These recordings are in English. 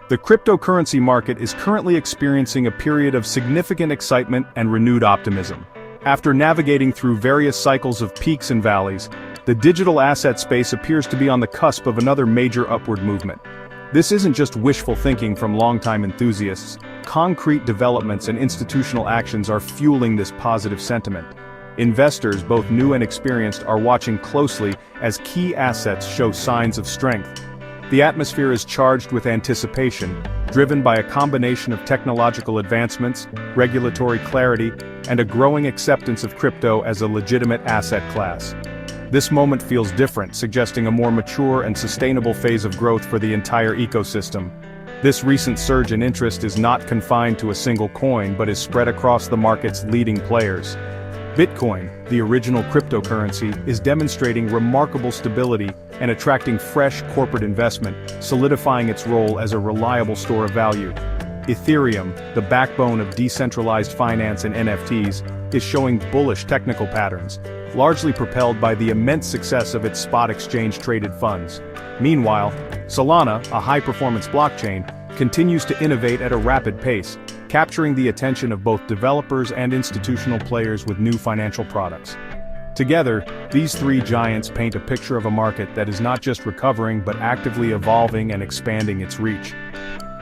The cryptocurrency market is currently experiencing a period of significant excitement and renewed optimism. After navigating through various cycles of peaks and valleys, the digital asset space appears to be on the cusp of another major upward movement. This isn't just wishful thinking from longtime enthusiasts. Concrete developments and institutional actions are fueling this positive sentiment. Investors, both new and experienced, are watching closely as key assets show signs of strength. The atmosphere is charged with anticipation, driven by a combination of technological advancements, regulatory clarity, and a growing acceptance of crypto as a legitimate asset class. This moment feels different, suggesting a more mature and sustainable phase of growth for the entire ecosystem. This recent surge in interest is not confined to a single coin but is spread across the market's leading players. Bitcoin, the original cryptocurrency, is demonstrating remarkable stability and attracting fresh corporate investment, solidifying its role as a reliable store of value. Ethereum, the backbone of decentralized finance and NFTs, is showing bullish technical patterns, largely propelled by the immense success of its spot exchange-traded funds. Meanwhile, Solana, a high-performance blockchain, continues to innovate at a rapid pace, capturing the attention of both developers and institutional players with new financial products. Together, these three giants paint a picture of a market that is not just recovering but actively evolving and expanding its reach.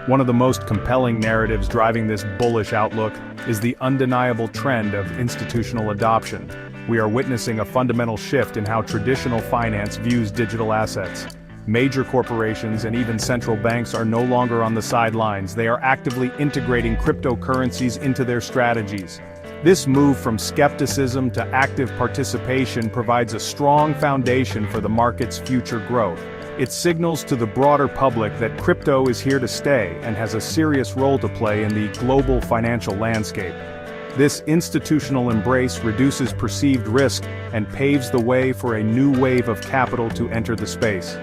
One of the most compelling narratives driving this bullish outlook is the undeniable trend of institutional adoption. We are witnessing a fundamental shift in how traditional finance views digital assets. Major corporations and even central banks are no longer on the sidelines. They are actively integrating cryptocurrencies into their strategies. This move from skepticism to active participation provides a strong foundation for the market's future growth. It signals to the broader public that crypto is here to stay and has a serious role to play in the global financial landscape. This institutional embrace reduces perceived risk and paves the way for a new wave of capital to enter the space.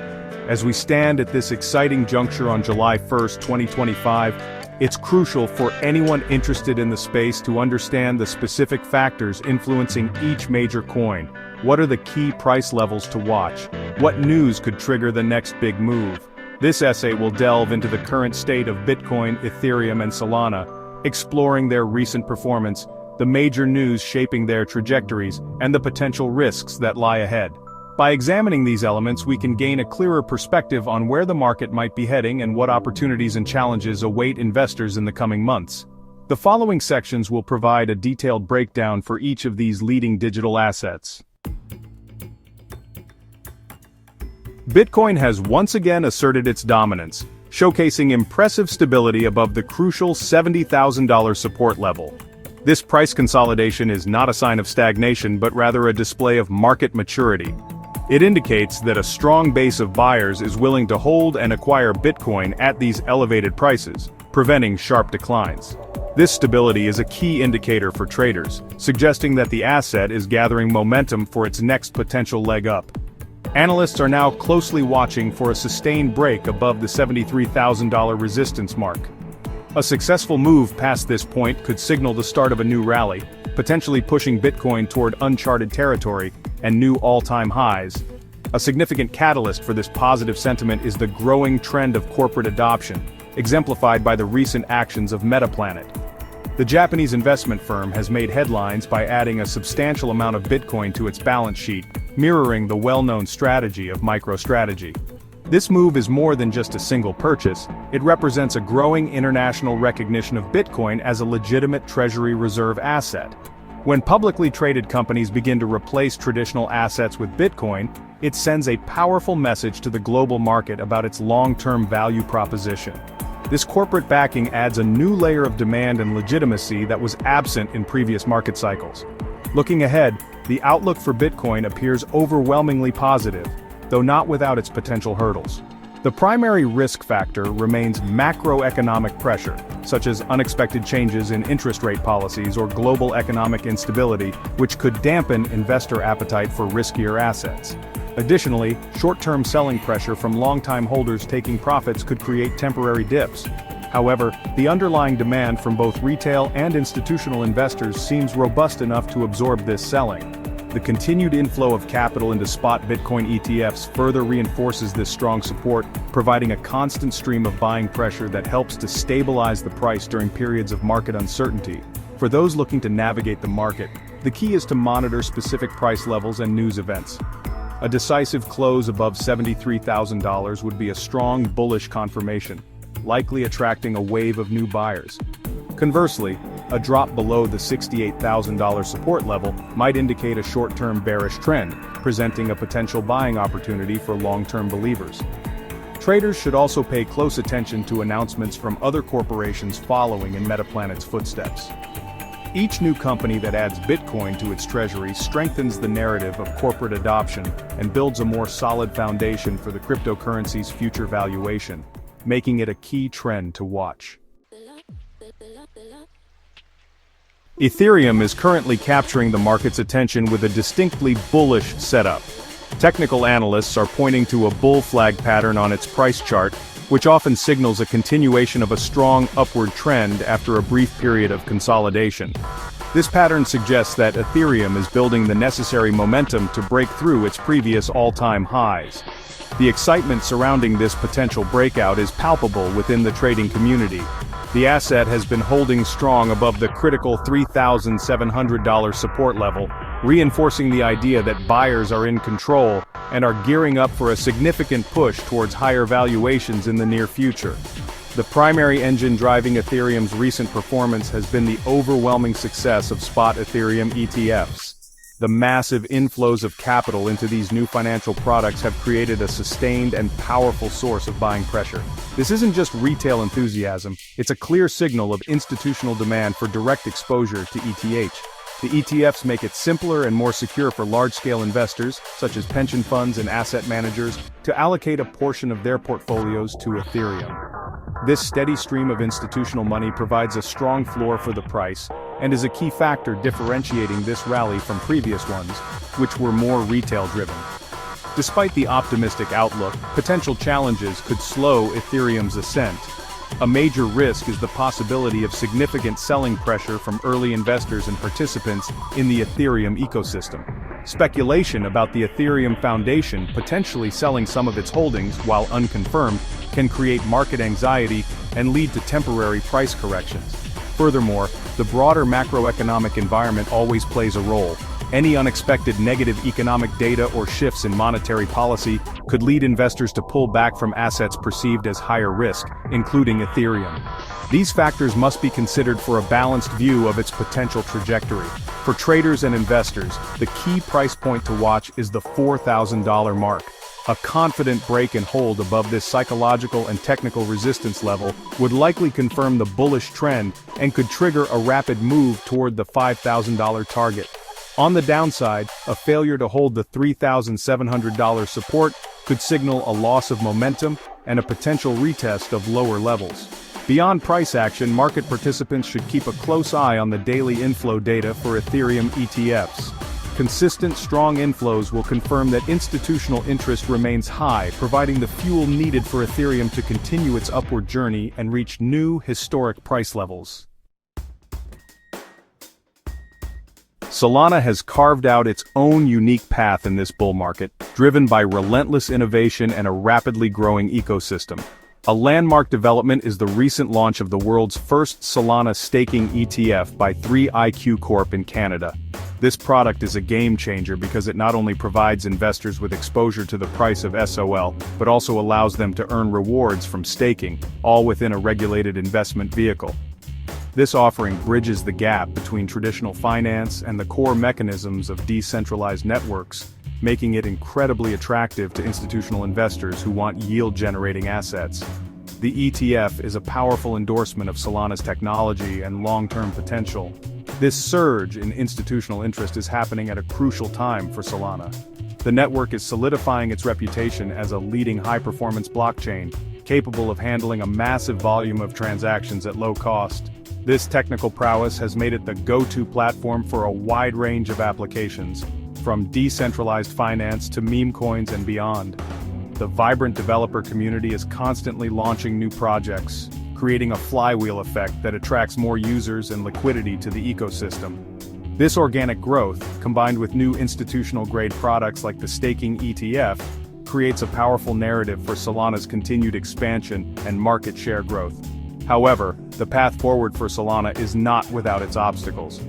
As we stand at this exciting juncture on July 1, 2025, it's crucial for anyone interested in the space to understand the specific factors influencing each major coin. What are the key price levels to watch? What news could trigger the next big move? This essay will delve into the current state of Bitcoin, Ethereum, and Solana, exploring their recent performance, the major news shaping their trajectories, and the potential risks that lie ahead. By examining these elements, we can gain a clearer perspective on where the market might be heading and what opportunities and challenges await investors in the coming months. The following sections will provide a detailed breakdown for each of these leading digital assets. Bitcoin has once again asserted its dominance, showcasing impressive stability above the crucial $70,000 support level. This price consolidation is not a sign of stagnation but rather a display of market maturity. It indicates that a strong base of buyers is willing to hold and acquire Bitcoin at these elevated prices, preventing sharp declines. This stability is a key indicator for traders, suggesting that the asset is gathering momentum for its next potential leg up. Analysts are now closely watching for a sustained break above the $73,000 resistance mark. A successful move past this point could signal the start of a new rally, potentially pushing Bitcoin toward uncharted territory and new all-time highs. A significant catalyst for this positive sentiment is the growing trend of corporate adoption, exemplified by the recent actions of Metaplanet. The Japanese investment firm has made headlines by adding a substantial amount of Bitcoin to its balance sheet, mirroring the well-known strategy of MicroStrategy. This move is more than just a single purchase, it represents a growing international recognition of Bitcoin as a legitimate treasury reserve asset. When publicly traded companies begin to replace traditional assets with Bitcoin, it sends a powerful message to the global market about its long-term value proposition. This corporate backing adds a new layer of demand and legitimacy that was absent in previous market cycles. Looking ahead, the outlook for Bitcoin appears overwhelmingly positive, though not without its potential hurdles. The primary risk factor remains macroeconomic pressure, such as unexpected changes in interest rate policies or global economic instability, which could dampen investor appetite for riskier assets. Additionally, short-term selling pressure from long-time holders taking profits could create temporary dips. However, the underlying demand from both retail and institutional investors seems robust enough to absorb this selling. The continued inflow of capital into spot Bitcoin ETFs further reinforces this strong support, providing a constant stream of buying pressure that helps to stabilize the price during periods of market uncertainty. For those looking to navigate the market, the key is to monitor specific price levels and news events. A decisive close above $73,000 would be a strong bullish confirmation, likely attracting a wave of new buyers. Conversely, a drop below the $68,000 support level might indicate a short-term bearish trend, presenting a potential buying opportunity for long-term believers. Traders should also pay close attention to announcements from other corporations following in Metaplanet's footsteps. Each new company that adds Bitcoin to its treasury strengthens the narrative of corporate adoption and builds a more solid foundation for the cryptocurrency's future valuation, making it a key trend to watch. Ethereum is currently capturing the market's attention with a distinctly bullish setup. Technical analysts are pointing to a bull flag pattern on its price chart, which often signals a continuation of a strong upward trend after a brief period of consolidation. This pattern suggests that Ethereum is building the necessary momentum to break through its previous all-time highs. The excitement surrounding this potential breakout is palpable within the trading community. The asset has been holding strong above the critical $3,700 support level, reinforcing the idea that buyers are in control and are gearing up for a significant push towards higher valuations in the near future. The primary engine driving Ethereum's recent performance has been the overwhelming success of spot Ethereum ETFs. The massive inflows of capital into these new financial products have created a sustained and powerful source of buying pressure. This isn't just retail enthusiasm, it's a clear signal of institutional demand for direct exposure to ETH. The ETFs make it simpler and more secure for large-scale investors, such as pension funds and asset managers, to allocate a portion of their portfolios to Ethereum. This steady stream of institutional money provides a strong floor for the price, and is a key factor differentiating this rally from previous ones, which were more retail-driven. Despite the optimistic outlook, potential challenges could slow Ethereum's ascent. A major risk is the possibility of significant selling pressure from early investors and participants in the Ethereum ecosystem. Speculation about the Ethereum Foundation potentially selling some of its holdings, while unconfirmed, can create market anxiety and lead to temporary price corrections. Furthermore, the broader macroeconomic environment always plays a role. Any unexpected negative economic data or shifts in monetary policy could lead investors to pull back from assets perceived as higher risk, including Ethereum. These factors must be considered for a balanced view of its potential trajectory. For traders and investors, the key price point to watch is the $4,000 mark. A confident break and hold above this psychological and technical resistance level would likely confirm the bullish trend and could trigger a rapid move toward the $5,000 target. On the downside, a failure to hold the $3,700 support could signal a loss of momentum and a potential retest of lower levels. Beyond price action, market participants should keep a close eye on the daily inflow data for Ethereum ETFs. Consistent, strong inflows will confirm that institutional interest remains high, providing the fuel needed for Ethereum to continue its upward journey and reach new, historic price levels. Solana has carved out its own unique path in this bull market, driven by relentless innovation and a rapidly growing ecosystem. A landmark development is the recent launch of the world's first Solana staking ETF by 3iQ Corp in Canada. This product is a game changer because it not only provides investors with exposure to the price of SOL, but also allows them to earn rewards from staking, all within a regulated investment vehicle. This offering bridges the gap between traditional finance and the core mechanisms of decentralized networks, making it incredibly attractive to institutional investors who want yield-generating assets. The ETF is a powerful endorsement of Solana's technology and long-term potential. This surge in institutional interest is happening at a crucial time for Solana. The network is solidifying its reputation as a leading high-performance blockchain, capable of handling a massive volume of transactions at low cost. This technical prowess has made it the go-to platform for a wide range of applications, from decentralized finance to meme coins and beyond. The vibrant developer community is constantly launching new projects, creating a flywheel effect that attracts more users and liquidity to the ecosystem. This organic growth, combined with new institutional-grade products like the staking ETF, creates a powerful narrative for Solana's continued expansion and market share growth. However, the path forward for Solana is not without its obstacles.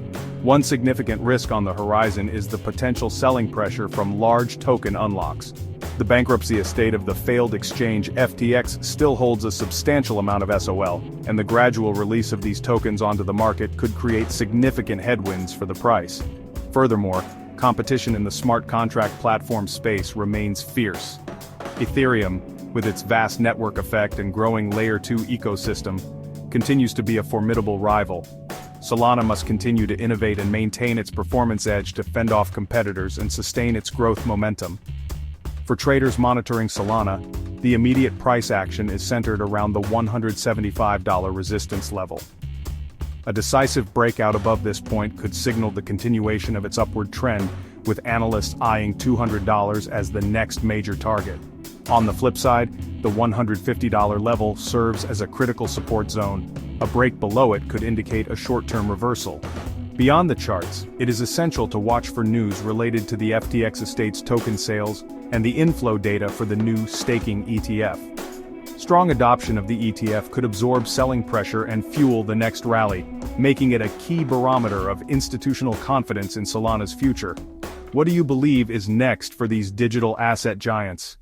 One significant risk on the horizon is the potential selling pressure from large token unlocks. The bankruptcy estate of the failed exchange FTX still holds a substantial amount of SOL, and the gradual release of these tokens onto the market could create significant headwinds for the price. Furthermore, competition in the smart contract platform space remains fierce. Ethereum, with its vast network effect and growing Layer 2 ecosystem, continues to be a formidable rival. Solana must continue to innovate and maintain its performance edge to fend off competitors and sustain its growth momentum. For traders monitoring Solana, the immediate price action is centered around the $175 resistance level. A decisive breakout above this point could signal the continuation of its upward trend, with analysts eyeing $200 as the next major target. On the flip side, the $150 level serves as a critical support zone. A break below it could indicate a short-term reversal. Beyond the charts, it is essential to watch for news related to the FTX estate's token sales and the inflow data for the new staking ETF. Strong adoption of the ETF could absorb selling pressure and fuel the next rally, making it a key barometer of institutional confidence in Solana's future. What do you believe is next for these digital asset giants?